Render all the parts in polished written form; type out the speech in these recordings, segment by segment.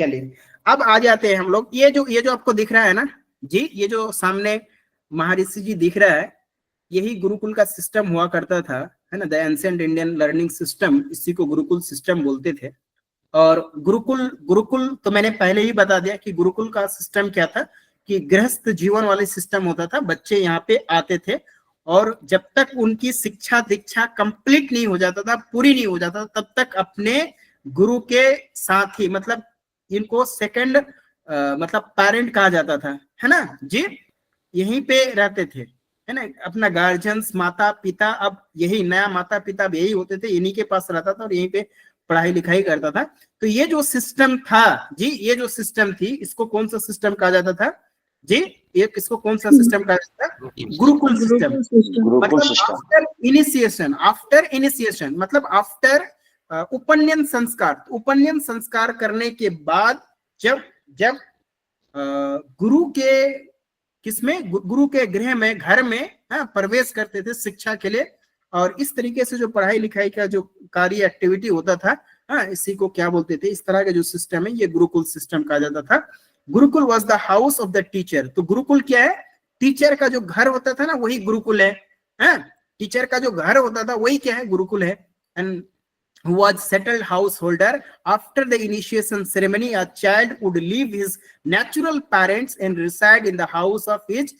चलिए अब आ जाते हैं हम लोग, ये जो आपको दिख रहा है ना जी, ये जो सामने महर्षि जी दिख रहा है, यही गुरुकुल का सिस्टम हुआ करता था, है ना, the ancient Indian learning system, इसी को गुरुकुल सिस्टम बोलते थे। और गुरुकुल गुरुकुल तो मैंने पहले ही बता दिया कि गुरुकुल का सिस्टम क्या था, कि गृहस्थ जीवन वाले सिस्टम होता था। बच्चे यहाँ पे आते थे और जब तक उनकी शिक्षा दीक्षा कंप्लीट नहीं हो जाता था, पूरी नहीं हो जाता, तब तक अपने गुरु के साथ ही, मतलब इनको सेकंड मतलब पेरेंट कहा जाता था, है ना जी, यहीं पे रहते थे, है ना, अपना गार्जियंस माता पिता, अब यही नया माता पिता अब यही होते थे, इन्हीं के पास रहता था और यहीं पे पढ़ाई लिखाई करता था। तो ये जो सिस्टम था जी, ये जो सिस्टम थी, इसको कौन सा सिस्टम कहा जाता था जी, ये इसको कौन सा सिस्टम कहा जाता था? गुरुकुल सिस्टम। मतलब आफ्टर इनिशिएशन मतलब आफ्टर उपनयन संस्कार। उपनयन संस्कार करने के बाद जब जब गुरु के किसमें, गुरु के गृह में, घर में प्रवेश करते थे शिक्षा के लिए, और इस तरीके से जो पढ़ाई लिखाई का जो कार्य एक्टिविटी होता था, इसी को क्या बोलते थे, इस तरह का जो सिस्टम है ये गुरुकुल सिस्टम कहा जाता था। Gurukul was the house of the teacher. तो गुरुकुल क्या है? टीचर का जो घर होता था ना, वही गुरुकुल है। टीचर का जो घर होता था वही क्या है? गुरुकुल है। And who was settled householder. After the initiation ceremony, a child would leave his natural parents and reside in the house of his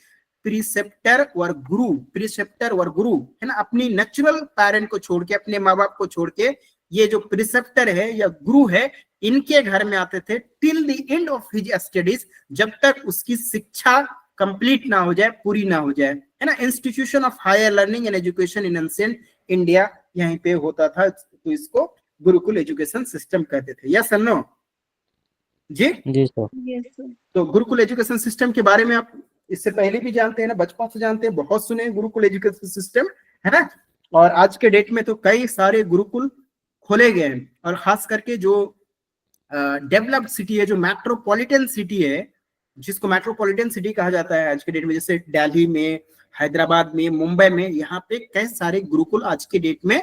preceptor or guru. preceptor or guru है ना, अपनी नेचुरल पेरेंट को छोड़ के, अपने माँ बाप को छोड़ के, ये जो प्रिसेप्टर है या गुरु है, इनके घर में आते थे till the end of his studies, जब तक उसकी शिक्षा कंप्लीट ना हो जाए, पूरी ना हो जाए, है ना। Institution of higher learning and education in ancient India यहीं पे होता था, तो इसको गुरुकुल एजुकेशन सिस्टम कहते थे। यस और नो जी? जी सर। तो गुरुकुल एजुकेशन सिस्टम के बारे में आप इससे पहले भी जानते हैं ना, बचपन से जानते हैं, बहुत सुने गुरुकुल एजुकेशन सिस्टम, है ना। और आज के डेट में तो कई सारे गुरुकुल खोले गए हैं, और खास करके जो डेवलप्ड सिटी है, जो मेट्रोपॉलिटन सिटी है, जिसको मेट्रोपॉलिटन सिटी कहा जाता है आज के डेट में, जैसे दिल्ली में, हैदराबाद में, मुंबई में, यहाँ पे कई सारे गुरुकुल आज के डेट में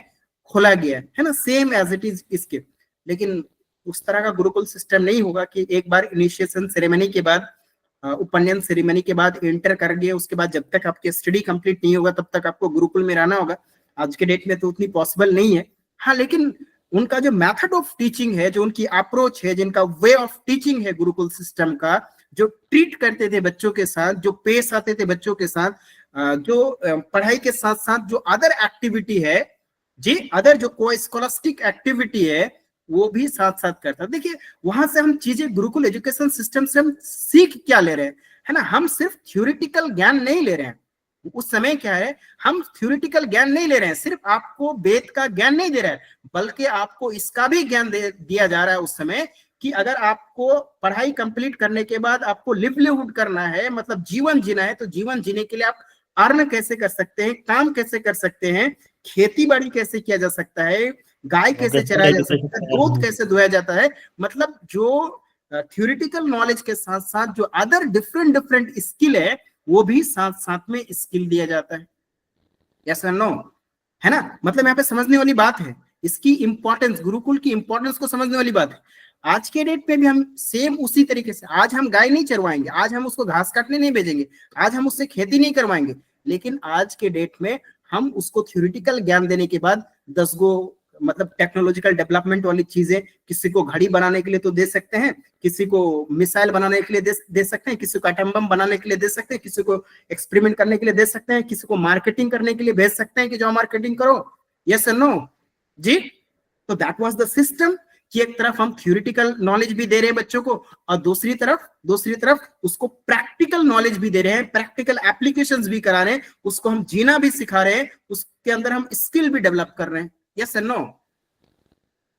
खोला गया है ना, सेम एज इट इज इसके। लेकिन उस तरह का गुरुकुल सिस्टम नहीं होगा कि एक बार इनिशिएशन सेरेमनी के बाद, उपनयन सेरेमनी के बाद एंटर कर गए, उसके बाद जब तक आपकी स्टडी कंप्लीट नहीं होगा तब तक आपको गुरुकुल में रहना होगा। आज के डेट में तो उतनी पॉसिबल नहीं है। हाँ, लेकिन उनका जो मेथड ऑफ टीचिंग है, जो उनकी अप्रोच है, जिनका वे ऑफ टीचिंग है गुरुकुल सिस्टम का, जो ट्रीट करते थे बच्चों के साथ, जो पेश आते थे बच्चों के साथ, जो पढ़ाई के साथ साथ जो अदर एक्टिविटी है जी, अदर जो को स्कॉलस्टिक एक्टिविटी है, वो भी साथ साथ करता। देखिए, वहां से हम चीजें, गुरुकुल एजुकेशन सिस्टम से हम सीख क्या ले रहे हैं, है ना। हम सिर्फ थ्योरेटिकल ज्ञान नहीं ले रहे हैं। उस समय क्या है, हम थ्योरेटिकल ज्ञान नहीं ले रहे हैं, सिर्फ आपको वेद का ज्ञान नहीं दे रहा है, बल्कि आपको इसका भी ज्ञान दिया जा रहा है उस समय, कि अगर आपको पढ़ाई कंप्लीट करने के बाद आपको लिवलीहुड करना है, मतलब जीवन जीना है, तो जीवन जीने के लिए आप अर्न कैसे कर सकते हैं, काम कैसे कर सकते हैं, खेती बाड़ी कैसे किया जा सकता है, गाय कैसे चराया जा सकता है, दूध कैसे दुहाया जाता है, मतलब जो थ्योरेटिकल नॉलेज के साथ साथ जो अदर डिफरेंट डिफरेंट स्किल है, वो भी साथ साथ में स्किल दिया जाता है। यस और नो, है ना। मतलब यहाँ पे समझने वाली बात है, इसकी इंपॉर्टेंस, गुरुकुल की इंपॉर्टेंस को समझने वाली बात है। आज के डेट पे भी हम सेम उसी तरीके से, आज हम गाय नहीं चरवाएंगे, आज हम उसको घास काटने नहीं भेजेंगे, आज हम उससे खेती नहीं करवाएंगे, लेकिन आज के डेट में हम उसको थ्योरेटिकल ज्ञान देने के बाद 10 गो मतलब टेक्नोलॉजिकल डेवलपमेंट वाली चीजें, किसी को घड़ी बनाने के लिए तो दे सकते हैं, किसी को मिसाइल बनाने के लिए दे सकते हैं, किसी को एटम बम बनाने के लिए दे सकते हैं, किसी को एक्सपेरिमेंट करने के लिए दे सकते हैं, किसी को मार्केटिंग करने के लिए भेज सकते हैं कि जाओ मार्केटिंग करो। यस और नो जी? तो दैट वाज द सिस्टम, कि एक तरफ हम थ्योरेटिकल नॉलेज भी दे रहे हैं बच्चों को, और दूसरी तरफ उसको प्रैक्टिकल नॉलेज भी दे रहे हैं, प्रैक्टिकल एप्लीकेशंस भी करा रहे हैं, उसको हम जीना भी सिखा रहे हैं, उसके अंदर हम स्किल भी डेवलप कर रहे हैं। यस एंड नो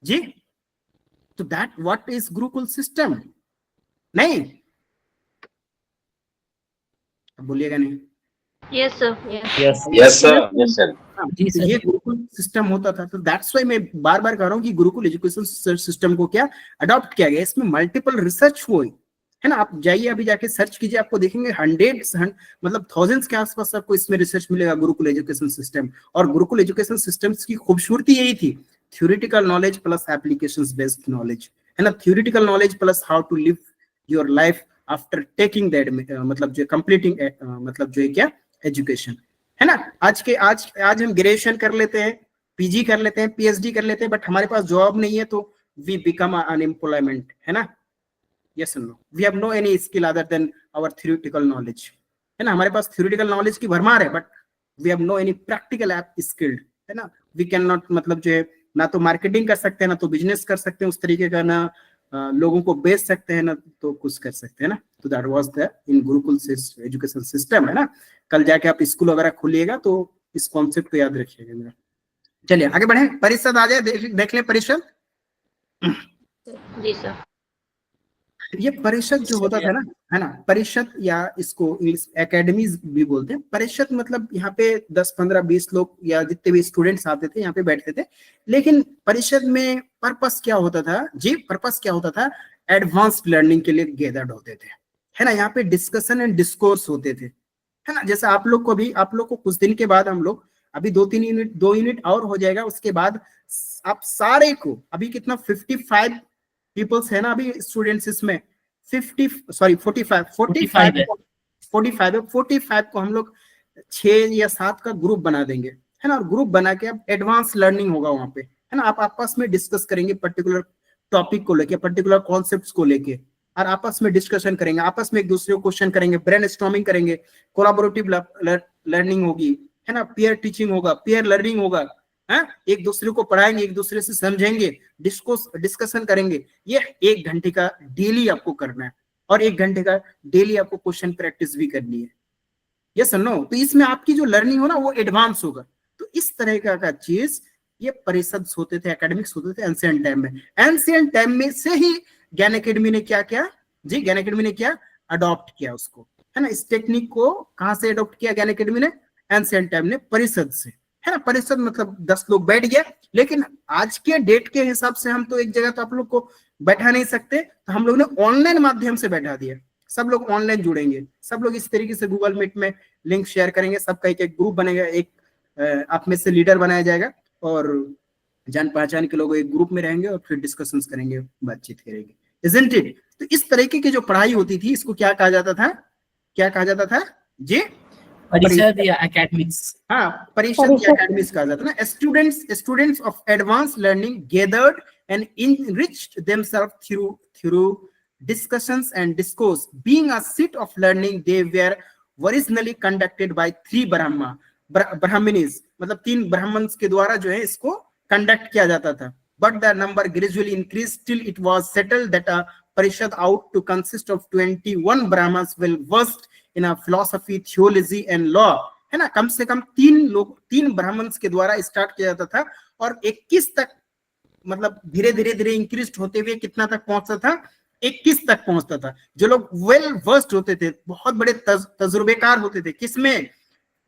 जी? तो that what is Gurukul system? नहीं बोलिएगा नहीं? Yes sir, yes sir. ये गुरुकुल सिस्टम होता था। तो दैट्स वाई मैं बार बार कह रहा हूँ कि गुरुकुल एजुकेशन सिस्टम को क्या अडॉप्ट किया गया, इसमें मल्टीपल रिसर्च हुई, है ना। आप जाइए, अभी जाके सर्च कीजिए, आपको देखेंगे हंड्रेड्स मतलब थाउजेंड्स के आसपास आपको इसमें रिसर्च मिलेगा, गुरुकुल एजुकेशन सिस्टम। और गुरुकुल एजुकेशन सिस्टम्स की खूबसूरती यही थी, theoretical knowledge plus applications based knowledge, है ना, theoretical knowledge plus how to live your life after taking that, मतलब जो कंप्लीटिंग मतलब जो है क्या एजुकेशन, है ना। आज हम ग्रेजुएशन कर लेते हैं, पीजी कर लेते हैं, पीएचडी कर लेते हैं, बट हमारे पास जॉब नहीं है तो वी बिकम अनएम्प्लॉयमेंट, है ना। यस और no, we have no any skill other than our theoretical knowledge, है ना। हमारे पास थ्योरेटिकल नॉलेज की भरमार है, but we have no any practical app skilled, है ना। वी कैन नॉट, मतलब जो है ना तो मार्केटिंग कर सकते हैं, ना तो बिजनेस कर सकते हैं उस तरीके का, ना लोगों को बेच सकते हैं, ना तो कुछ कर सकते हैं ना। तो that was the in Gurukul education system, है ना। कल जाके आप स्कूल वगैरह खोलिएगा तो इस कॉन्सेप्ट को याद रखिएगा मेरा। चलिए आगे बढ़े, परिषद आ जाए, देख ले परिषद। जी सर। ये परिषद जो होता था ना, है ना, परिषद या इसको इंग्लिश एकेडमीज भी बोलते हैं। परिषद मतलब यहाँ पे 10, 15, 20 लोग या जितने भी स्टूडेंट्स आते थे यहाँ पे बैठते थे। लेकिन परिषद में पर्पस क्या होता था जी, पर्पस क्या होता था, एडवांस लर्निंग के लिए गैदर्ड होते थे, है ना। यहाँ पे डिस्कशन एंड डिस्कोर्स होते थे, है ना। जैसे आप लोग को भी, आप लोग को कुछ दिन के बाद हम लोग अभी 2 यूनिट और हो जाएगा, उसके बाद आप सारे को, अभी कितना 55 पीपल्स है ना अभी स्टूडेंट्स इसमें, 45 को हम लोग 6 या 7 का ग्रुप बना देंगे, है ना। और ग्रुप बना के अब एडवांस लर्निंग होगा वहां पे, है ना। आप आपस में डिस्कस करेंगे पर्टिकुलर टॉपिक को लेके, पर्टिकुलर कॉन्सेप्ट्स को लेके, और आपस में डिस्कशन करेंगे, आपस में एक दूसरे को क्वेश्चन करेंगे, ब्रेनस्टॉर्मिंग करेंगे, कोलैबोरेटिव लर्निंग होगी, है ना, पीयर टीचिंग होगा, पीयर लर्निंग होगा, है, एक दूसरे को पढ़ाएंगे, एक दूसरे से समझेंगे, डिस्कशन करेंगे। ये 1 घंटे का डेली आपको करना है, और 1 घंटे का डेली आपको क्वेश्चन प्रैक्टिस भी करनी है। यस और नो, तो इसमें आपकी जो लर्निंग हो ना वो एडवांस होगा। तो इस तरह का चीज ये परिषद होते थे, एकेडमिक्स होते थे एंशिएंट टाइम में। एंशिएंट टाइम में से ही ज्ञान अकेडमी ने क्या किया जी, ज्ञान अकेडमी ने क्या अडॉप्ट किया उसको, है ना। इस टेक्निक को कहां से अडॉप्ट किया ज्ञान अकेडमी ने, एंशिएंट टाइम ने परिषद से, है ना। परिषद मतलब 10 लोग बैठ गया, लेकिन आज के डेट के हिसाब से हम तो एक जगह तो आप लोग को बैठा नहीं सकते, तो हम लोग ने ऑनलाइन माध्यम से बैठा दिया। सब लोग ऑनलाइन जुड़ेंगे, सब लोग इस तरीके से गूगल मीट में लिंक शेयर करेंगे, सबका एक ग्रुप बनेगा, एक आप में से लीडर बनाया जाएगा, और जान पहचान के लोग एक ग्रुप में रहेंगे और फिर डिस्कशंस करेंगे, बातचीत करेंगे, इजंट इट। तो इस तरीके की जो पढ़ाई होती थी इसको क्या कहा जाता था, क्या कहा जाता था जी, परिषद या एकेडमिक्स। हाँ, परिषद या एकेडमिक्स कहा जाता है ना। Students of advance learning gathered and enriched themselves through discussions and discourse. Being a seat of learning, they were originally conducted by 3 ब्राह्मणीज, मतलब 3 ब्राह्मण्स के द्वारा जो है इसको कंडक्ट किया जाता था। But the number gradually increased till it was settled that a parishad out to consist of 21 brahmans well versed in a philosophy, theology and law, है ना। कम से कम 3 ब्राह्मण्स के द्वारा स्टार्ट किया जाता था, और 21 तक, मतलब धीरे धीरे इंक्रीज होते हुए कितना तक पहुंचता था, 21 तक पहुंचता था। जो लोग वेल वर्स्ड होते थे, बहुत बड़े तजुर्बेकार होते थे, किसमें,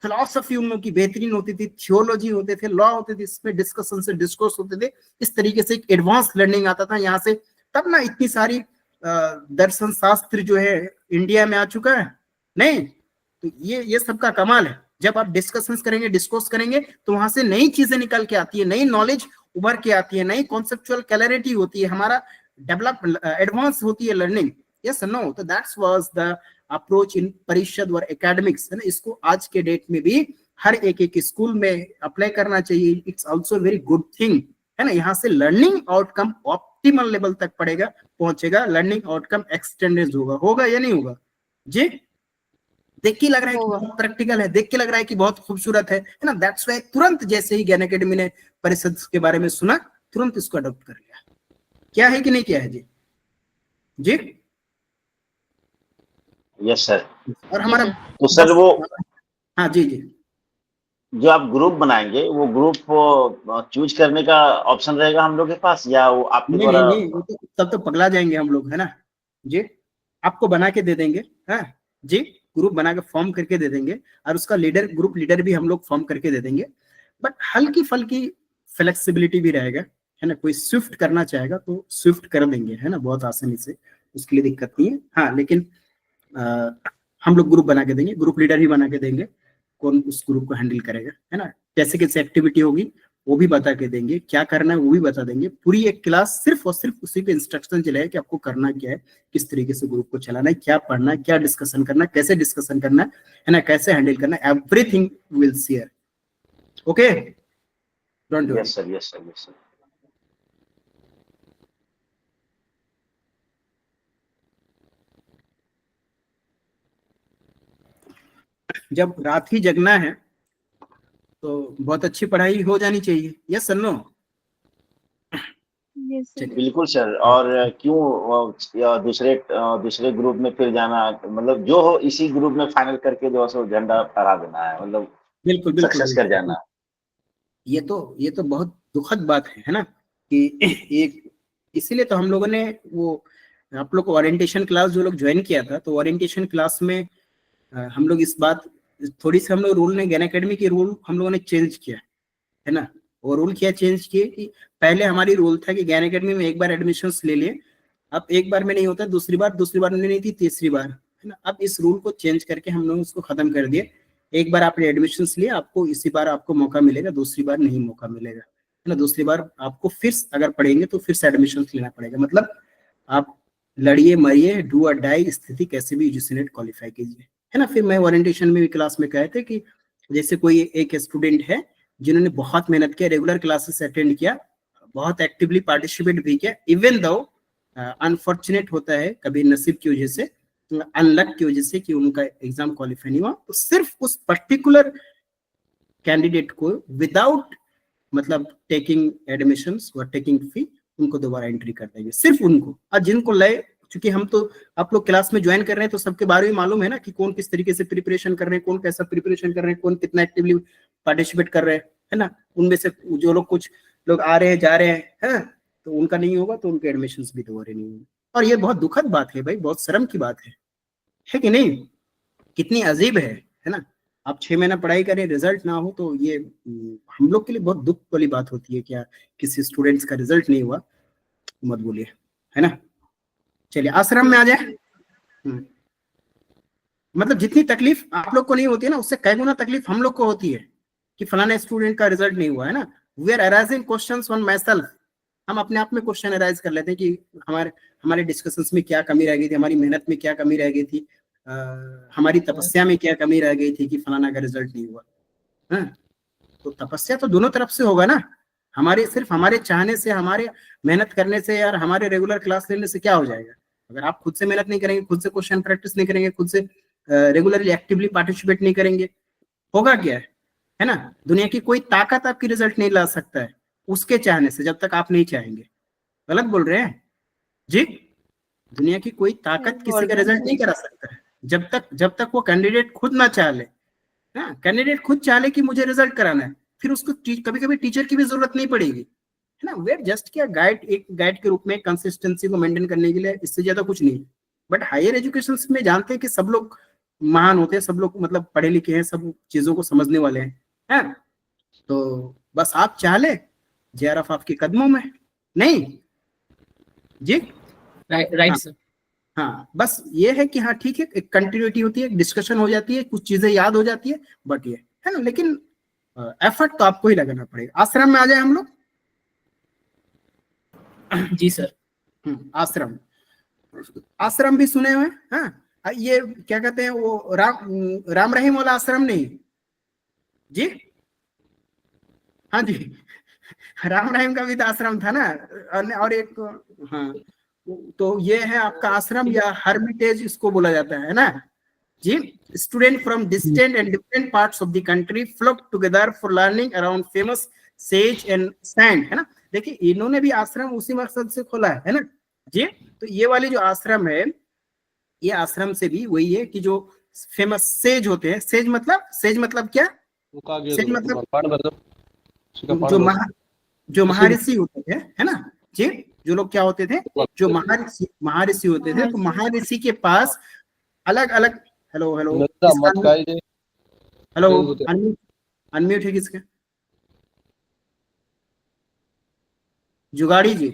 फिलॉसफी उन लोगों की बेहतरीन होती थी, थियोलॉजी होते थे, लॉ होते थे, इसमें डिस्कशन से डिस्कोर्स होते थे। इस तरीके से एक एडवांस लर्निंग आता था यहाँ से। तब ना इतनी सारी दर्शन शास्त्र जो है इंडिया में आ चुका है नहीं, तो ये सबका कमाल है। जब आप डिस्कशंस करेंगे, डिस्कोर्स करेंगे, तो वहां से नई चीजें निकल के आती है, नई नॉलेज उभर के आती है, नई कॉन्सेप्चुअल क्लैरिटी होती है, हमारा डेवलप एडवांस होती है लर्निंग। यस नो, तो that's was the approach in परिषद और एकेडमिक्स, है ना। इसको आज के डेट में भी हर एक स्कूल में अप्लाई करना चाहिए। It's also very good thing, है ना। यहाँ से लर्निंग आउटकम ऑप्टिमल लेवल तक पहुंचेगा, लर्निंग आउटकम एक्सटेंडेड होगा या नहीं होगा जी। देख के लग रहा है कि बहुत प्रैक्टिकल है, देख के लग रहा है कि बहुत खूबसूरत है ना। दैट्स व्हाई तुरंत जैसे ही ज्ञान अकेडमी ने परिषद के बारे में सुना, तुरंत इसको अडॉप्ट कर लिया। क्या है कि नहीं, क्या है जी जी। Yes sir. और हमारा तो सर वो, हाँ जी जी, जो आप ग्रुप बनाएंगे वो ग्रुप चूज करने का ऑप्शन रहेगा हम लोग के पास, या वो आपके नहीं द्वारा? नहीं नहीं, तब तो पगला जाएंगे हम लोग, है ना जी। आपको बना के दे देंगे, हाँ जी, ग्रुप बना के फॉर्म करके दे देंगे, और उसका लीडर, ग्रुप लीडर भी हम लोग फॉर्म करके दे देंगे। बट हल्की फल्की फ्लेक्सिबिलिटी भी रहेगा, है ना। कोई स्विफ्ट करना चाहेगा तो स्विफ्ट कर देंगे, है ना, बहुत आसानी से, उसके लिए दिक्कत नहीं है। हाँ, लेकिन हम लोग ग्रुप बना के देंगे, ग्रुप लीडर ही बना के देंगे, कौन उस ग्रुप को हैंडल करेगा, है ना। जैसे कैसे एक्टिविटी होगी वो भी बता के देंगे, क्या करना है वो भी बता देंगे। पूरी एक क्लास सिर्फ और सिर्फ उसी पे इंस्ट्रक्शन चलेगा कि आपको करना क्या है, किस तरीके से ग्रुप को चलाना है, क्या पढ़ना है, क्या डिस्कशन करना है, कैसे डिस्कशन करना है ना, कैसे हैंडल करना है, everything will share. Okay, don't worry. Yes sir, yes sir, yes sir. जब रात ही जगना है तो बहुत अच्छी पढ़ाई हो जानी चाहिए। Yes sir, no? Yes, sir. चलिए, बिल्कुल सर। और क्यों या दूसरे ग्रुप में फिर जाना, मतलब जो हो इसी ग्रुप में फाइनल करके जो है सो झंडा फहरा देना है, मतलब बिल्कुल बिल्कुल सक्सेस कर बिल्कुल। जाना। ये तो बहुत दुखद बात है ना, कि एक, इसीलिए तो हम लोगों ने वो, आप लोग को ओरिएंटेशन क्लास जो लोग ज्वाइन किया था, तो ओरिएंटेशन क्लास में हम लोग इस बात, थोड़ी सी हम लोग रूल ने, ज्ञान एकेडमी के रूल हम लोगों ने चेंज किया है ना। वो रूल क्या चेंज किए कि पहले हमारी रूल था कि ज्ञान एकेडमी में एक बार एडमिशंस ले लिए, अब एक बार में नहीं होता, दूसरी बार में नहीं थी, तीसरी बार, है ना। अब इस रूल को चेंज करके हम लोग उसको खत्म कर दिए। एक बार आपने एडमिशंस लिए, आपको इसी बार आपको मौका मिलेगा, दूसरी बार नहीं मौका मिलेगा, है ना। दूसरी बार आपको फिर अगर पढ़ेंगे तो फिर से एडमिशन लेना पड़ेगा। मतलब आप लड़िए मरिए, डू और डाई, स्थिति कैसे भी यूजीसी नेट क्वालिफाई कीजिए, है ना। फिर मैं ओरिएंटेशन में भी क्लास में कहे थे कि जैसे कोई एक स्टूडेंट है जिन्होंने बहुत मेहनत किया, रेगुलर क्लासेस अटेंड किया, बहुत एक्टिवली पार्टिसिपेट भी किया, इवन दो अनफॉर्चुनेट होता है कभी नसीब की वजह से, अनलक की वजह से कि उनका एग्जाम क्वालिफाई नहीं हुआ, तो सिर्फ उस पर्टिकुलर कैंडिडेट को विदाउट मतलब टेकिंग एडमिशंस और टेकिंग फी, उनको दोबारा एंट्री कर देंगे, सिर्फ उनको। और जिनको लए, क्योंकि हम तो आप लोग क्लास में ज्वाइन कर रहे हैं तो सबके बारे में मालूम है ना, कि कौन किस तरीके से प्रिपरेशन कर रहे हैं, कौन कैसा प्रिपरेशन कर रहे हैं, कौन कितना एक्टिवली पार्टिसिपेट कर रहे हैं, है ना। उनमें से जो लोग, कुछ लोग आ रहे हैं जा रहे हैं, तो उनका नहीं होगा तो उनके एडमिशन भी दोबारा नहीं होंगे। और ये बहुत दुखद बात है भाई, बहुत शर्म की बात है कि नहीं? कितनी अजीब है ना। आप 6 महीना पढ़ाई करें, रिजल्ट ना हो, तो ये हम लोग के लिए बहुत दुख वाली बात होती है। क्या किसी स्टूडेंट्स का रिजल्ट नहीं हुआ, मत बोलिए, है ना। चलिए आश्रम में आ जाए। मतलब जितनी तकलीफ आप लोग को नहीं होती है ना, उससे कई गुना तकलीफ हम लोग को होती है कि फलाना स्टूडेंट का रिजल्ट नहीं हुआ, है ना। We are arising questions on myself. हम अपने आप में क्वेश्चन अराइज कर लेते हैं कि हमारे डिस्कशंस में क्या कमी रह गई थी, हमारी मेहनत में क्या कमी रह गई थी, हमारी तपस्या में क्या कमी रह गई थी कि फलाना का रिजल्ट नहीं हुआ, है। तो तपस्या तो दोनों तरफ से होगा ना। हमारे सिर्फ हमारे चाहने से, हमारे मेहनत करने से, यार हमारे रेगुलर क्लास लेने से क्या हो जाएगा? अगर आप खुद से मेहनत नहीं करेंगे, खुद से क्वेश्चन प्रैक्टिस नहीं करेंगे, खुद से रेगुलरली एक्टिवली पार्टिसिपेट नहीं करेंगे, होगा क्या, है ना। दुनिया की कोई ताकत आपकी रिजल्ट नहीं ला सकता है उसके चाहने से, जब तक आप नहीं चाहेंगे। गलत बोल रहे हैं जी? दुनिया की कोई ताकत किसी का रिजल्ट नहीं करा सकता है जब तक वो कैंडिडेट खुद ना चाह ले। हाँ, कैंडिडेट खुद चाह ले कि मुझे रिजल्ट कराना है, फिर उसको कभी कभी टीचर की भी जरूरत नहीं पड़ेगी, है ना। वे जस्ट क्या गाइड, एक गाइड के रूप में कंसिस्टेंसी को मेंटेन करने के लिए, इससे ज्यादा कुछ नहीं। बट हायर एजुकेशन में जानते हैं कि सब लोग महान होते हैं, सब लोग मतलब पढ़े लिखे हैं, सब चीजों को समझने वाले हैं। तो बस आप चाह ले, जेआरएफ आपके कदमों में। नहीं जी? राइट हाँ, सर। हाँ, बस ये है कि हाँ ठीक है, एक कंटिन्यूटी होती है, डिस्कशन हो जाती है, कुछ चीजें याद हो जाती है, बट ये है ना। लेकिन एफर्ट तो आपको ही लगाना पड़ेगा। आश्रम में आ जाए हम लोग। जी सर। आश्रम, आश्रम भी सुने हुए हैं। हाँ, ये क्या कहते हैं वो, राम रहीम वाला आश्रम नहीं जी? हाँ जी, राम रहीम का भी तो आश्रम था ना। और एक, हाँ, तो ये है आपका आश्रम या हर्मिटेज इसको बोला जाता है ना जी। Student from distant and different parts of the country flock together for learning around famous sages and saints, है ना। देखिए इन्होंने भी आश्रम उसी मकसद से खोला है ना जी। तो ये वाली जो आश्रम है, ये आश्रम से भी वही है कि जो फेमस सेज होते हैं, सेज मतलब क्या? सेज मतलब जो महाऋषि होते थे, है ना जी। जो लोग क्या होते थे, जो महाऋषि होते थे, तो महाऋषि के पास अलग अलग, हेलो हेलो हेलो, अनम्यूट है किसका? जुगाड़ी जी।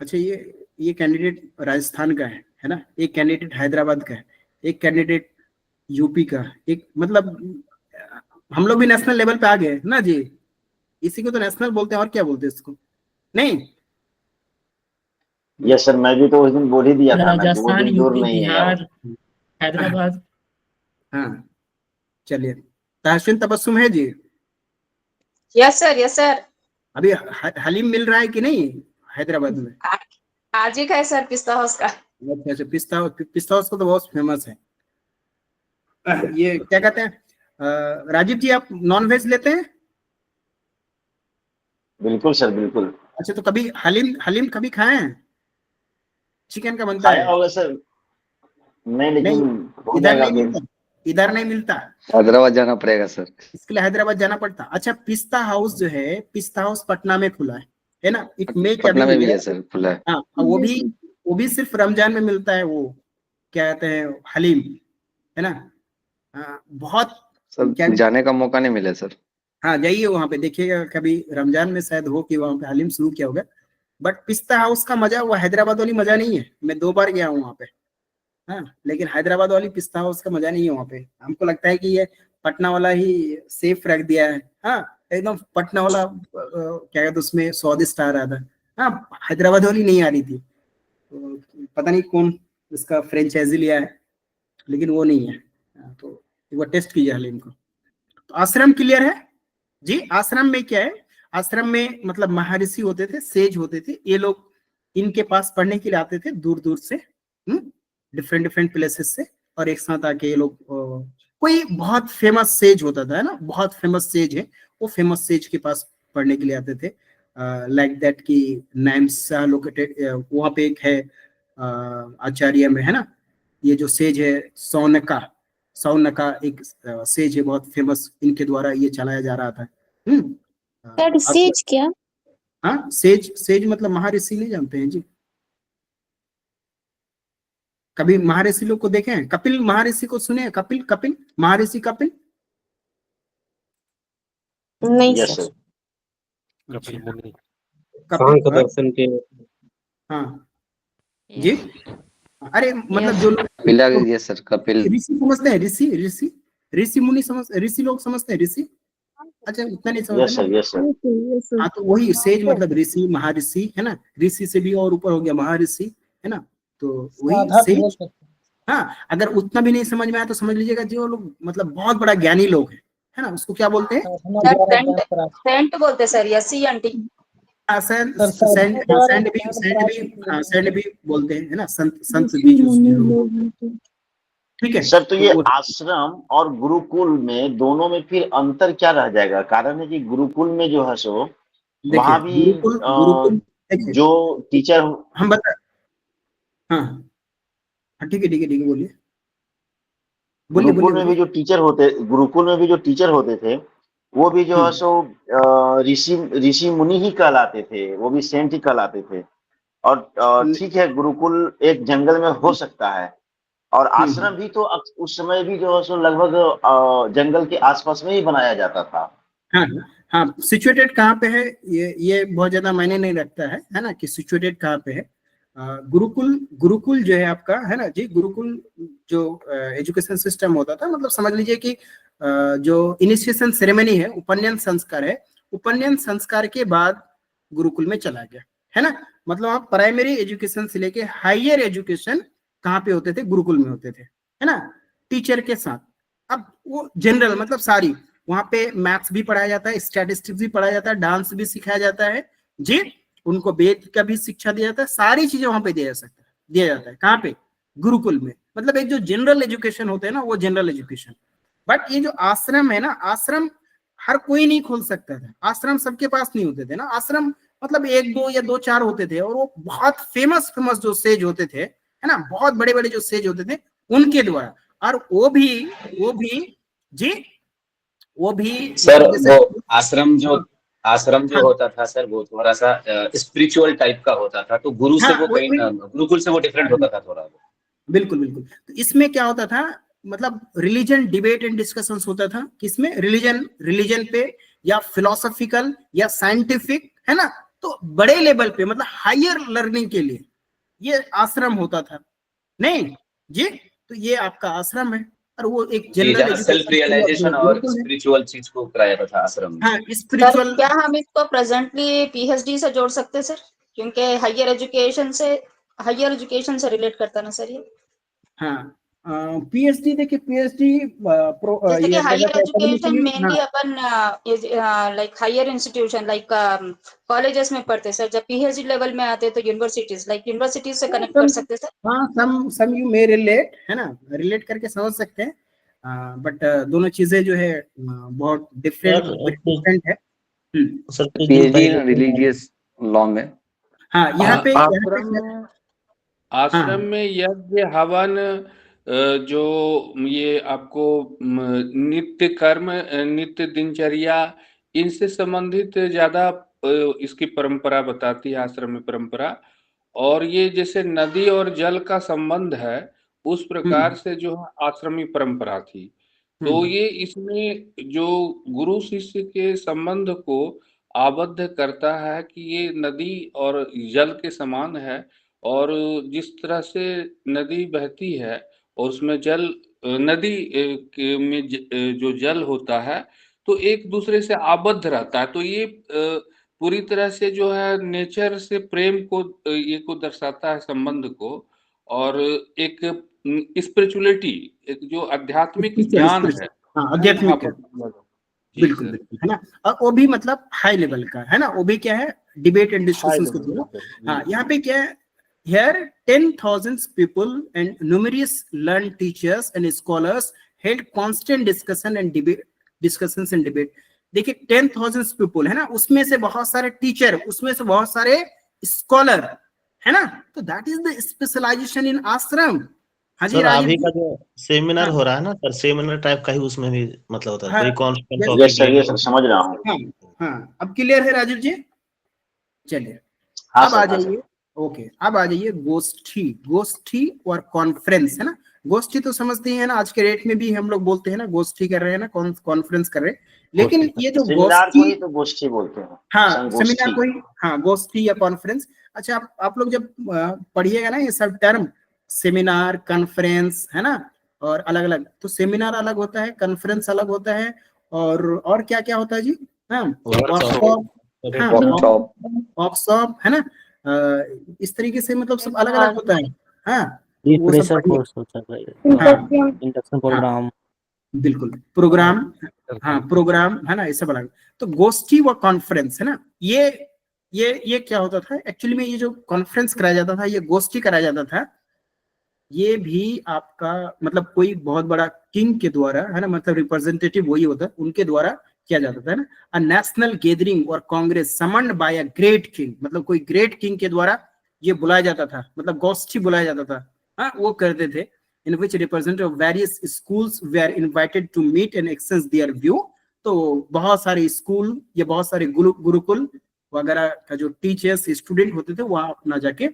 अच्छा, ये कैंडिडेट राजस्थान का है ना, एक कैंडिडेट हैदराबाद का है, एक कैंडिडेट यूपी का एक मतलब हम लोग भी नेशनल लेवल पे आ गए ना जी, इसी को तो नेशनल बोलते हैं और क्या बोलते हैं इसको, नहीं? यस सर, मैं भी तो उस दिन बोल ही दिया था ना कि वो राजस्थान, दिन दूर यूपी, नहीं है अब। बिहार, हैदराबाद। हाँ चलिए, तहसीन तबस्सुम है जी, यस सर, यस सर। अभी हलीम मिल रहा है कि नहीं हैदराबाद में? आज ही खाए सर पिस्ता हाउस का। अच्छा अच्छा, पिस्ता पिस्ता हाउस को तो बहुत फेमस है। ये क्या कहते हैं राजीव जी, आप नॉन वेज लेते हैं? बिल्कुल सर, बिल्कुल। अच्छा, तो कभी हलीम हलीम कभी खाए हैं? चिकन का बनता खाया है। होगा सर, नहीं नहीं, लेकिन हो इधर जाएगा नहीं फिर। मिलता, इधर नहीं मिलता, हैदराबाद जाना पड़ेगा सर। इसके लिए हैदराबाद जाना पड़ता। अच्छा, पिस्ता हाउस जो है, पिस्ता हाउस पटना में खुला है ना? इट मेक पटना में अभी, भी है सर, खुला है। हाँ वो भी सिर्फ रमजान में मिलता है, वो क्या कहते हैं हलीम, है ना? हाँ, बहुत क्या, सर जाने का मौका नहीं मिला सर। हाँ जाइए वहां पे देखिएगा, कभी रमजान में शायद हो कि वहां पे हलीम शुरू किया होगा। बट पिस्ता हाउस का मजा वो हैदराबाद वाली मजा नहीं है, मैं 2 बार गया हूँ वहां पे। हाँ, लेकिन हैदराबाद वाली पिस्ता हाउस का मजा नहीं है वहां पे। हमको लगता है कि ये पटना वाला ही सेफ रख दिया है। हाँ, एकदम पटना वाला क्या कहते उसमें स्वादिष्ट आ रहा था। हाँ, हैदराबाद वाली नहीं आ रही थी, तो पता नहीं कौन इसका फ्रेंचाइजी लिया है, लेकिन वो नहीं है। हाँ, तो एक बार टेस्ट कीजिए हलीम को। तो आश्रम क्लियर है जी? आश्रम में क्या है, आश्रम में मतलब महर्षि होते थे, सेज होते थे, ये लोग इनके पास पढ़ने के लिए आते थे दूर दूर से, डिफरेंट डिफरेंट प्लेसेस से, और एक साथ आके ये लोग कोई बहुत फेमस सेज होता था, है ना, बहुत फेमस सेज है, वो फेमस सेज के पास पढ़ने के लिए आते थे। लाइक दैट की नाइम्सा लोकेटेड, वहाँ पे एक है आचार्य में, है ना, ये जो सेज है सौनका, सौनका एक सेज है बहुत फेमस, इनके द्वारा ये चलाया जा रहा था। सर सेज क्या? हाँ, सेज सेज मतलब महर्षि, नहीं जानते हैं जी? कभी महर्षि लोग को देखे हैं? कपिल महर्षि को सुने हैं? कपिल कपिल महर्षि कपिल। नहीं यस सर। सर। कपिल मुनि, कपिल, सांख्य दर्शन के। हाँ जी। अरे मतलब जो लोग कपिला ये सर, कपिल। ऋषि समझते हैं, ऋषि ऋषि ऋषि मुनि समझ, ऋषि लोग समझते हैं ऋषि? अच्छा, उतना नहीं समझते यस ना। Sir, yes sir. हाँ, तो वही सेज मतलब ऋषि महर्षि, है ना? ऋषि से भी और ऊपर हो गया महर्षि, है ना? तो वही सेज। हाँ, अगर उतना भी नहीं समझ में आया तो समझ लीजिएगा जो लोग मतलब बहुत बड़ा ज्ञानी लोग है ना, उसको क्या बोलते हैं? सेंट, सेंट बोलते सर, यसी आंटी। सैंड भी बोलते हैं, है ना? संत संत भी जो लोग, ठीक है। सर, तो ये आश्रम और गुरुकुल में दोनों में फिर अंतर क्या रह जाएगा? कारण है कि गुरुकुल में जो है सो वहां भी गुरुकुल, गुरुकुल देखिए, जो टीचर, हम बता, हाँ हाँ, ठीक है ठीक है ठीक है, बोलिए बोलिए बोलिए गुरुकुल में भी बोलिए। जो टीचर होते, गुरुकुल में भी जो टीचर होते थे वो भी जो है सो ऋषि ऋषि मुनि ही कहलाते थे, वो भी सेंट ही कहलाते थे। और ठीक है, गुरुकुल एक जंगल में हो सकता है, और आश्रम भी तो उस समय भी जो है सो लगभग जंगल के आसपास में ही बनाया जाता था। हाँ हाँ, सिचुएटेड कहाँ पे है, ये बहुत ज्यादा मायने नहीं रखता है ना, कि सिचुएटेड कहाँ पे है। गुरुकुल, गुरुकुल जो है आपका, है ना जी, गुरुकुल जो एजुकेशन सिस्टम होता था, मतलब समझ लीजिए कि जो इनिशिएशन सेरेमनी है, उपनयन संस्कार है, उपनयन संस्कार के बाद गुरुकुल में चला गया, है ना? मतलब आप प्राइमरी एजुकेशन से लेके हायर एजुकेशन कहाँ पे होते थे? गुरुकुल में होते थे, है ना, टीचर के साथ। अब वो जनरल मतलब सारी, वहां पे मैथ्स भी पढ़ाया जाता है, स्टैटिस्टिक्स भी पढ़ाया जाता है, डांस भी सिखाया जाता है जी, उनको वेद का भी शिक्षा दिया जाता है, सारी चीजें वहां पे दिया जाता है। कहाँ पे? गुरुकुल में। मतलब एक जो जनरल एजुकेशन होते हैं ना, वो जनरल एजुकेशन। बट ये जो आश्रम है ना, आश्रम हर कोई नहीं खोल सकता था, आश्रम सबके पास नहीं होते थे ना। आश्रम मतलब 1 2 या 2 4 होते थे, और वो बहुत फेमस फेमस जो सेज होते थे, है ना, बहुत बड़े बड़े जो सेज होते थे उनके द्वारा। और वो भी जी, वो भी सर मतलब जैसे, वो आश्रम जो हाँ होता था सर, वो थोड़ा सा स्पिरिचुअल टाइप का होता था, तो गुरु से हाँ वो कहीं गुरुकुल से वो डिफरेंट होता था थोड़ा। बिल्कुल बिल्कुल। तो इसमें क्या होता था, मतलब रिलीजन डिबेट एंड डिस्कशंस होता था। किसमें? रिलीजन, रिलीजन पे, या फिलोसॉफिकल, या साइंटिफिक, है ना? तो बड़े लेवल पे, मतलब हायर लर्निंग के लिए ये आश्रम होता था, नहीं जी? तो ये आपका आश्रम है। और वो एक जनरल सेल्फ रियलाइजेशन और स्पिरिचुअल चीज को कराया था आश्रम में। हाँ सर स्पिरिचुअल। क्या हम इसको प्रेजेंटली पीएचडी से जोड़ सकते हैं सर, क्योंकि हायर एजुकेशन से रिलेट करता ना सर ये। हाँ पीएचडी, देखिए पीएचडी जैसे कि ये हायर एजुकेशन एकेडमिकली, मेनली अपन like higher institution like colleges में पढ़ते सर, जब पीएचडी लेवल में आते तो यूनिवर्सिटीज से कनेक्ट कर सकते सर। हाँ सम यू मे रिलेट, है ना, रिलेट करके समझ सकते हैं, बट दोनों चीजें जो है बहुत डिफरेंट है। सर कुछ दिन पीएचडी पहले इन रिलीजियस लॉ में। हाँ यहाँ पे आश्रम में यज्ञ हवन जो ये आपको नित्य कर्म, नित्य दिनचर्या, इनसे संबंधित ज्यादा इसकी परंपरा बताती है आश्रम में परंपरा। और ये जैसे नदी और जल का संबंध है उस प्रकार से जो है आश्रमी परंपरा थी। तो ये इसमें जो गुरु शिष्य के संबंध को आबद्ध करता है कि ये नदी और जल के समान है, और जिस तरह से नदी बहती है और उसमें जल नदी में जो जल होता है तो एक दूसरे से आबद्ध रहता है। तो ये पूरी तरह से जो है नेचर से प्रेम को ये को दर्शाता है, संबंध को, और एक स्पिरिचुअलिटी, एक जो आध्यात्मिक ज्ञान है। हाँ आध्यात्मिक है, बिल्कुल बिल्कुल, है ना। और वो भी मतलब हाई लेवल का, है ना, वो भी क्या है, डिबेट एंड डिस्कशंस के थ्रू। हाँ यहाँ पे क्या है, here 10,000 people and numerous learned teachers and scholars held constant discussions and debate। देखिए 10,000 people है ना, उसमें से बहुत सारे टीचर, उसमें से बहुत सारे स्कॉलर, है ना, तो दैट इज द स्पेशलाइजेशन इन आश्रम। हाँ जी सर राजीव अभी जी। का जो सेमिनार हाँ। हो रहा है ना सर, सेमिनार टाइप का ही उसमें भी मतलब होता है, हाँ, कोई कॉन्स्टेंट यस सर, ये सर समझ रहा हूँ। हाँ हाँ अब क्लियर है राजीव जी, चलिए हाँ अब आ सर, हाँ जाइए। ओके अब आ जाइए गोष्ठी और कॉन्फ्रेंस, है ना। गोष्ठी तो समझते ही है ना, आज के डेट में भी हम लोग बोलते हैं ना, गोष्ठी कर रहे हैं ना, कॉन्फ्रेंस कर रहे हैं, लेकिन ये जो सेमिनार को ही तो गोष्ठी बोलते हैं। हाँ सेमिनार को ही, हाँ गोष्ठी या कॉन्फ्रेंस। अच्छा आप लोग जब पढ़िएगा ना ये सब टर्म, सेमिनार, कॉन्फ्रेंस, है ना, और अलग अलग, तो सेमिनार अलग होता है, कॉन्फ्रेंस अलग होता है, और क्या क्या होता है जी, हाँ वर्कशॉप, हाँ वर्कशॉप, है ना, इस तरीके से मतलब सब अलग अलग होता है। हाँ वो सब कोर्स होता है, इंडक्शन प्रोग्राम, बिल्कुल प्रोग्राम, हाँ प्रोग्राम, है ना, ये सब अलग। तो गोष्ठी व कॉन्फ्रेंस, है ना, ये क्या होता था एक्चुअली में, ये जो कॉन्फ्रेंस कराया जाता था, ये गोष्ठी कराया जाता था, ये भी आपका मतलब कोई बहुत बड़ा किंग के द्वारा, है ना, मतलब रिप्रेजेंटेटिव वही होता है, उनके द्वारा किया जाता था, है ना। अ नेशनल गैदरिंग और Congress summoned by a great king, मतलब कोई ग्रेट किंग के द्वारा ये बुलाया जाता था, मतलब गोष्ठी बुलाया जाता था, हाँ वो करते थे, in which representatives of various schools were invited to meet and exchange their view। तो बहुत सारे स्कूल या बहुत सारे गुरुकुल वगैरह का जो टीचर्स स्टूडेंट होते थे वहां अपना जाके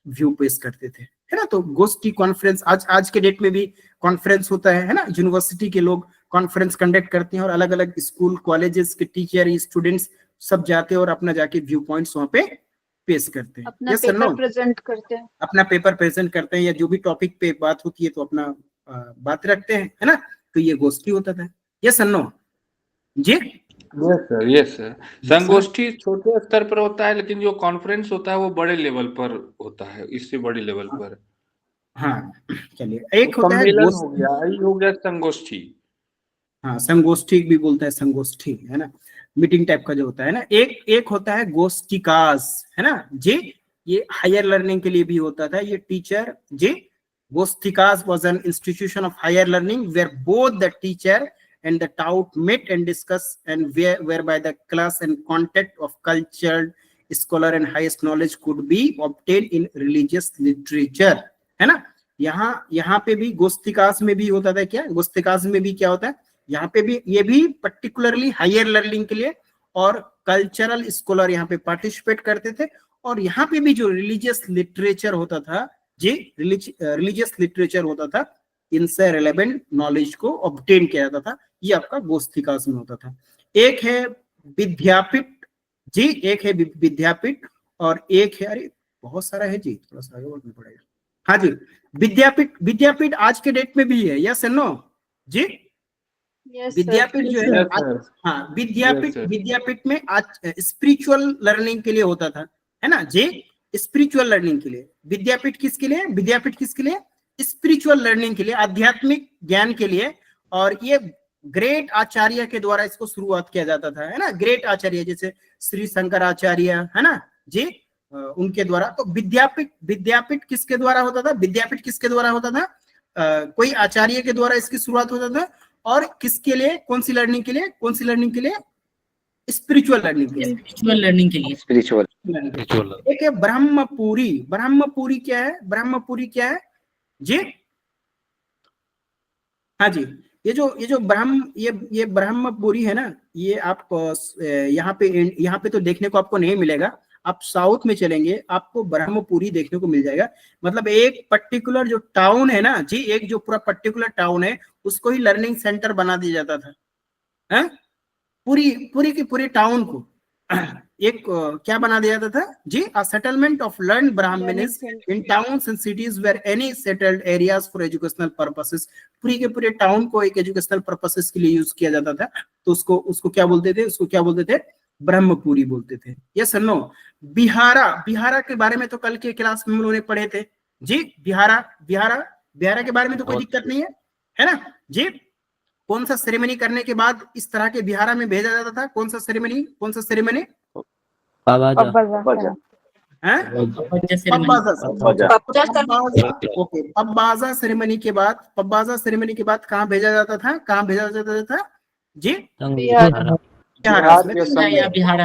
व्यू पेश करते थे, है ना। तो गोष्ठी कॉन्फ्रेंस आज के डेट में भी कॉन्फ्रेंस होता है ना, यूनिवर्सिटी के लोग कॉन्फ्रेंस कंडक्ट करते हैं और अलग अलग स्कूल कॉलेजेस के टीचर स्टूडेंट्स सब जाते हैं और अपना जाके व्यू पॉइंट्स वहां पे पेश करते हैं, अपना पेपर प्रेजेंट करते हैं, अपना पेपर प्रेजेंट करते हैं, या जो भी टॉपिक पे बात होती है तो अपना बात रखते हैं, है ना। तो ये गोष्ठी होता था। यस नो जी, यस सर। संगोष्ठी छोटे स्तर पर होता है, लेकिन जो कॉन्फ्रेंस होता है वो बड़े लेवल पर होता है, इससे बड़े लेवल पर। हाँ चलिए, एक होता है सम्मेलन हो गया, ये हो गया संगोष्ठी। हाँ संगोष्ठी भी बोलता है, संगोष्ठी, है ना, मीटिंग टाइप का जो होता है ना। एक होता है गोष्ठिकास, है ना जी, ये हायर लर्निंग के लिए भी होता था, ये टीचर जी। गोष्ठिकास was an institution of higher learning where both the teacher and the tout met and discuss, and whereby the class and content of cultured scholar and highest knowledge could be obtained in religious literature, है ना। यहाँ पे भी गोष्ठिकास में भी होता था, क्या गोष्ठिकास में भी क्या होता है, यहाँ पे भी ये भी पर्टिकुलरली हायर लर्निंग के लिए, और कल्चरल स्कॉलर यहाँ पे पार्टिसिपेट करते थे, और यहाँ पे भी जो रिलीजियस लिटरेचर होता था जी, रिलीजियस लिटरेचर होता था, इनसे रिलेवेंट नॉलेज को ऑब्टेन किया जाता था, ये आपका गोष्ठिकास में होता था। एक है विद्यापीठ जी, एक है विद्यापीठ, और एक है, अरे बहुत सारा है जी, थोड़ा सा आगे बढ़ना पड़ेगा। हाँ जी, विद्यापीठ आज के डेट में भी है, यस नो जी Yes, sir. विद्यापीठ जो है Yes, sir. हाँ विद्यापीठ Yes, sir. विद्यापीठ में आज स्पिरिचुअल लर्निंग के लिए होता था, है ना जी, स्पिरिचुअल लर्निंग के लिए। विद्यापीठ किसके लिए? विद्यापीठ किसके लिए? स्पिरिचुअल लर्निंग के लिए, आध्यात्मिक ज्ञान के लिए। और ये ग्रेट आचार्य के द्वारा इसको शुरुआत किया जाता था, है ना, ग्रेट आचार्य जैसे श्री शंकराचार्य, है ना जी, उनके द्वारा। तो विद्यापीठ विद्यापीठ किसके द्वारा होता था? विद्यापीठ किसके द्वारा होता था? कोई आचार्य के द्वारा इसकी शुरुआत होता था। और किसके लिए? कौन सी लर्निंग के लिए? कौन सी लर्निंग के लिए? स्पिरिचुअल लर्निंग के लिए। स्पिरिचुअल लर्निंग के लिए। स्पिरिचुअल। एक है ब्रह्मपुरी। ब्रह्मपुरी क्या है? ब्रह्मपुरी क्या है जी? हाँ जी, ये जो ये ब्रह्मपुरी है ना, ये आप यहाँ पे तो देखने को आपको नहीं मिलेगा। आप साउथ में चलेंगे आपको ब्रह्मपुरी देखने को मिल जाएगा। मतलब एक पर्टिकुलर जो टाउन है ना जी, एक जो पूरा पर्टिकुलर टाउन है उसको ही लर्निंग सेंटर बना दिया जाता था, है? पूरी की पूरी टाउन को एक क्या बना दिया जाता था जी? A settlement of learned Brahmins in towns and cities where any settled areas for educational purposes. पूरी के पूरे टाउन को एक एजुकेशनल पर्पसेस के लिए यूज किया जाता था। तो उसको क्या बोलते थे? उसको क्या बोलते थे? ब्रह्मपुरी बोलते थे। यस और नो? बिहारा के बारे में तो कल के क्लास में हम लोगों ने पढ़े थे जी। बिहारा के बारे में तो कोई दिक्कत नहीं है ना जी। कौन सा सेरेमनी करने के बाद इस तरह के बिहारा में भेजा जाता था? कौन सा सेरेमनी? पब्बाजा सेरेमनी के बाद कहाँ भेजा जाता था? कहाँ भेजा जाता था जी? बिहार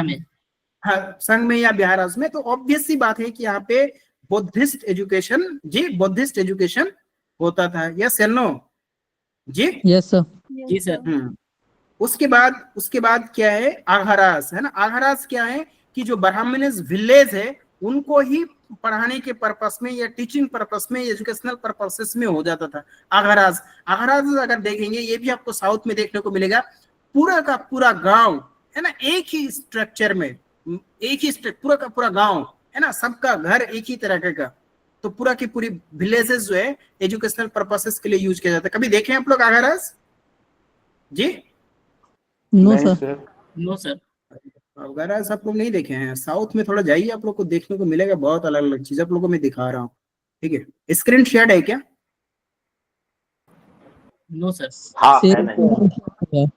में। हाँ, संघ में या बिहार में। तो ऑब्वियस सी बात है कि यहाँ पे बुद्धिस्ट एजुकेशन जी, बुद्धिस्ट एजुकेशन होता था। यस या नो जी? Yes sir. जी सर। उसके बाद क्या है? आघारास, है ना। आघारास क्या है कि जो ब्राह्मणिस विलेज है उनको ही पढ़ाने के पर्पस में या टीचिंग पर्पस में, एजुकेशनल पर्पसेस में हो जाता था आघारास। अगर देखेंगे ये भी आपको साउथ में देखने को मिलेगा। पूरा का पूरा गांव, है ना, एक ही स्ट्रक्चर में, पूरा का पूरा गांव, है ना, सबका घर एक ही तरह का। तो पूरा की पूरी विलेजेस जो है एजुकेशनल पर्पसेस के लिए यूज किया जाता है। कभी देखे आप लोग आघारास जी? No sir. आघारास आप लोग नहीं देखे हैं? साउथ में थोड़ा जाइए, आप लोग को देखने को मिलेगा बहुत अलग अलग चीज। आप लोगों को मैं दिखा रहा हूँ, ठीक है? स्क्रीन शेयर है क्या? No sir. हाँ है नहीं।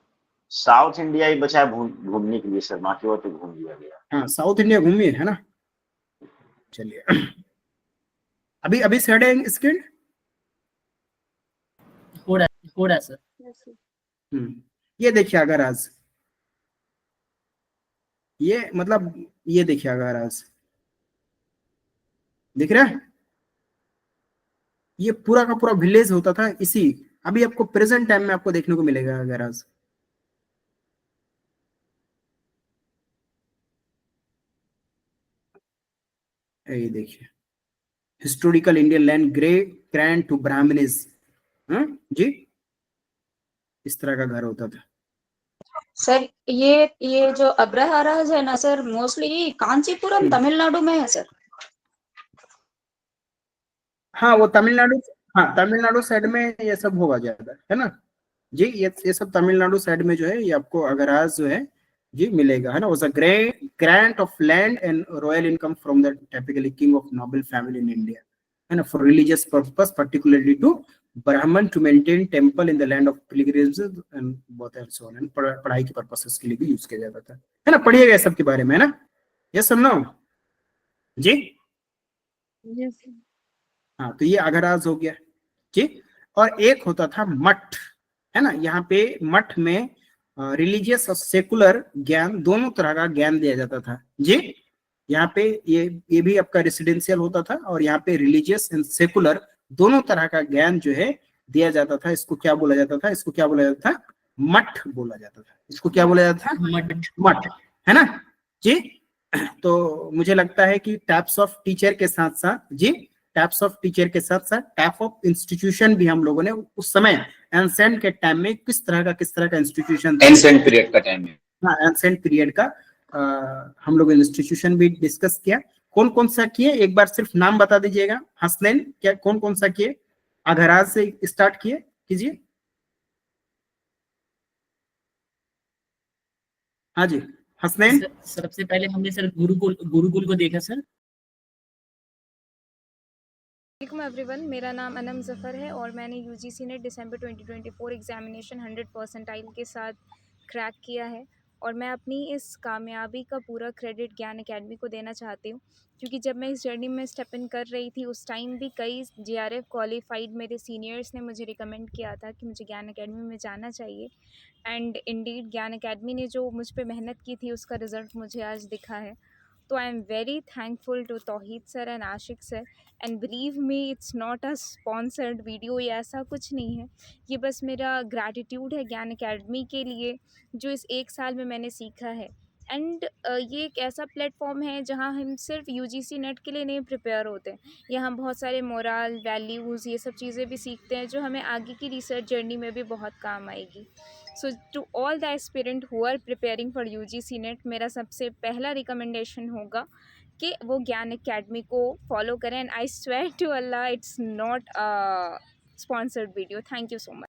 साउथ इंडिया ही बचा है घूमने के लिए सर, बाकी और तो घूम लिया गया। हाँ, साउथ इंडिया घूमिए, है ना। चलिए अभी शेयर है स्क्रीन? हो रहा है सर। ये देखिए आघारास, ये मतलब ये देखिए आघारास, दिख रहा है? ये पूरा का पूरा विलेज होता था इसी। अभी आपको प्रेजेंट टाइम में आपको देखने को मिलेगा आघारास। ये देखिए, historical Indian land grant to Brahmins जी, इस तरह का घर होता था सर। ये जो अग्रहाराज है ना सर, मोस्टली कांचीपुरम तमिलनाडु में है सर। हाँ वो तमिलनाडु साइड में ये सब होगा ज्यादा, है ना जी। ये सब तमिलनाडु साइड में जो है ये आपको अग्रहाराज जो है जी मिलेगा, है ना। Was a grant of land and royal income from the typically king of noble family in India, है ना, for religious purpose particularly to Brahman to maintain temple in the land of pilgrims and both and so on. पढ़ाई के purposes के लिए भी use किया जाता था, है ना। पढ़िएगा सब के बारे में, है ना। यस और नो जी? हाँ, तो ये अघराज हो गया जी। और एक होता था मठ, है ना। यहाँ पे मठ में रिलीजियस और सेकुलर ज्ञान दोनों तरह का ज्ञान दिया जाता था जी। यहाँ पे ये भी आपका रेसिडेंशियल होता था और यहाँ पे रिलीजियस एंड सेकुलर दोनों तरह का ज्ञान जो है दिया जाता था। इसको क्या बोला जाता था? इसको क्या बोला जाता था? मठ बोला जाता था। इसको क्या बोला जाता था? मठ, है ना जी। तो मुझे लगता है कि टाइप्स ऑफ टीचर के साथ साथ जी, टाइप्स ऑफ टीचर के साथ साथ टाइप ऑफ इंस्टीट्यूशन भी हम लोगों ने उस समय एंसेंट के टाइम में किस तरह का इंस्टीट्यूशन, एंसेंट पीरियड का टाइम में, हाँ एंसेंट पीरियड का हम लोग इंस्टीट्यूशन भी डिस्कस किया। कौन कौन सा किए? एक बार सिर्फ नाम बता दीजिएगा। हसनैन, क्या कौन कौन सा किए? अघराज से स्टार्ट किए, कीजिए। हाँ जी हसनैन। सबसे पहले हमने सर गुरुकुल को देखा सर। वालेकुम एवरीवन, मेरा नाम अनम ज़फ़र है और मैंने यूजीसी नेट दिसंबर 2024 एग्जामिनेशन 100 परसेंटाइल के साथ क्रैक किया है और मैं अपनी इस कामयाबी का पूरा क्रेडिट ज्ञान एकेडमी को देना चाहती हूँ, क्योंकि जब मैं इस जर्नी में स्टेप इन कर रही थी उस टाइम भी कई जेआरएफ क्वालिफाइड मेरे सीनियर्स ने मुझे रिकमेंड किया था कि मुझे ज्ञान एकेडमी में जाना चाहिए। एंड इंडीड ज्ञान एकेडमी ने जो मुझ पे मेहनत की थी उसका रिज़ल्ट मुझे आज दिखा है। तो I am very thankful to Tauheed sir and Ashiq sir, and believe me it's not a sponsored video या ऐसा कुछ नहीं है, ये बस मेरा ग्रैटिट्यूड है ज्ञान एकेडमी के लिए जो इस 1 साल में मैंने सीखा है। एंड ये एक ऐसा प्लेटफॉर्म है जहाँ हम सिर्फ यूजीसी नेट के लिए नहीं प्रिपेयर होते, यहाँ बहुत सारे मोरल वैल्यूज़ ये सब चीज़ें भी सीखते हैं जो हमें आगे की रिसर्च जर्नी में भी बहुत काम आएगी। So to all the aspirant who are preparing for UGC NET, मेरा सबसे पहला रिकमेंडेशन होगा कि वो ज्ञान एकेडमी को फॉलो करें। And I swear to Allah it's not a sponsored video. Thank you so much.